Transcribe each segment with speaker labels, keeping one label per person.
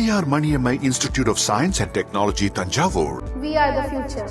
Speaker 1: Taniyar Maniammai Institute of Science and Technology, Tanjavur.
Speaker 2: We are the future.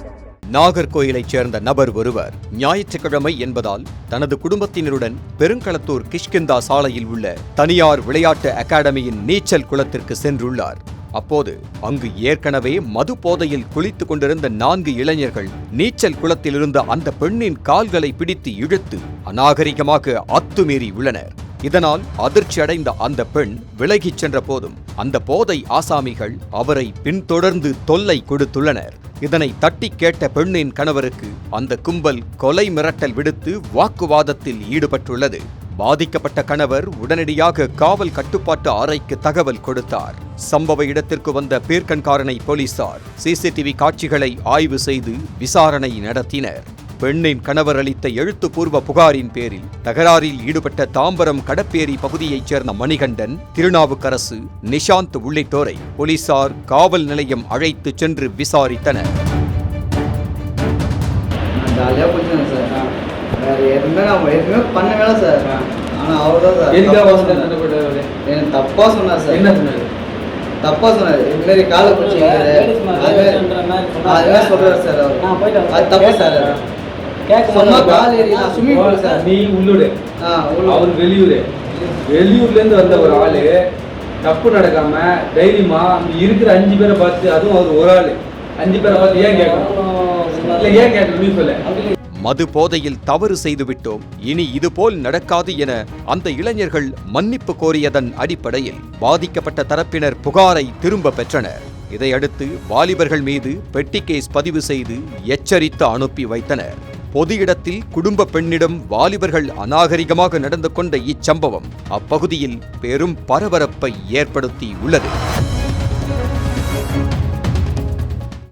Speaker 3: நாகர்கோயிலைச் சேர்ந்த நபர் ஒருவர் ஞாயிற்றுக்கிழமை என்பதால் தனது குடும்பத்தினருடன் பெருங்களத்தூர் கிஷ்கிந்தா சாலையில் உள்ள தனியார் விளையாட்டு அகாடமியின் நீச்சல் குளத்திற்கு சென்றுள்ளார். அப்போது அங்கு ஏற்கனவே மது போதையில் குளித்துக் கொண்டிருந்த 4 இளைஞர்கள் நீச்சல் குளத்தில் இருந்த அந்த பெண்ணின் கால்களை பிடித்து இழுத்து அநாகரிகமாக அத்துமீறி உள்ளனர். இதனால் அதிர்ச்சி அடைந்த அந்த பெண் விலகிச் சென்ற போதும் அந்த போதை ஆசாமிகள் அவரை பின்தொடர்ந்து தொல்லை கொடுத்துள்ளனர். இதனை தட்டி கேட்ட பெண்ணின் கணவருக்கு அந்த கும்பல் கொலை மிரட்டல் விடுத்து வாக்குவாதத்தில் ஈடுபட்டுள்ளது. பாதிக்கப்பட்ட கணவர் உடனடியாக காவல் கட்டுப்பாட்டு அறைக்கு தகவல் கொடுத்தார். சம்பவ இடத்திற்கு வந்த பீர்க்கன்காரனை போலீசார் சிசிடிவி காட்சிகளை ஆய்வு செய்து விசாரணை நடத்தினர். பெண்ணின் கணவர் அளித்த எழுத்துப்பூர்வ புகாரின் பேரில் தகராறில் ஈடுபட்ட தாம்பரம் கடப்பேரி பகுதியைச் சேர்ந்த மணிகண்டன், திருநாவுக்கரசு, நிஷாந்த் உள்ளிட்டோரை போலீசார் காவல் நிலையம் அழைத்து சென்று விசாரித்தனர்.
Speaker 4: தப்பா சொன்னாரு. இந்த மாதிரி காலை பிடிச்சி சொல்றாரு சார். அது தப்பு சார். சொன்னா கால் ஏறி ஸ்விம்மிங் பூல் சார்.
Speaker 5: நீ உள்ளூர், அவர் வெளியூர்ல இருந்து வந்த ஒரு ஆளு தப்பு நடக்காம தைரியமா இருக்கிற 5 பேரை பார்த்து, அதுவும் அவர் ஒரு ஆளு 5 பேரை பார்த்து ஏன் கேட்கணும் நீ சொல்ல.
Speaker 3: மது போதையில் தவறு செய்துவிட்டோம், இனி இதுபோல் நடக்காது என அந்த இளைஞர்கள் மன்னிப்பு கோரியதன் அடிப்படையில் பாதிக்கப்பட்ட தரப்பினர் புகாரை திரும்ப பெற்றனர். இதையடுத்து வாலிபர்கள் மீது பெட்டி கேஸ் பதிவு செய்து எச்சரித்து அனுப்பி வைத்தனர். பொது இடத்தில் குடும்ப பெண்ணிடம் வாலிபர்கள் அநாகரிகமாக நடந்து கொண்ட இச்சம்பவம் அப்பகுதியில் பெரும் பரபரப்பை ஏற்படுத்தி உள்ளது.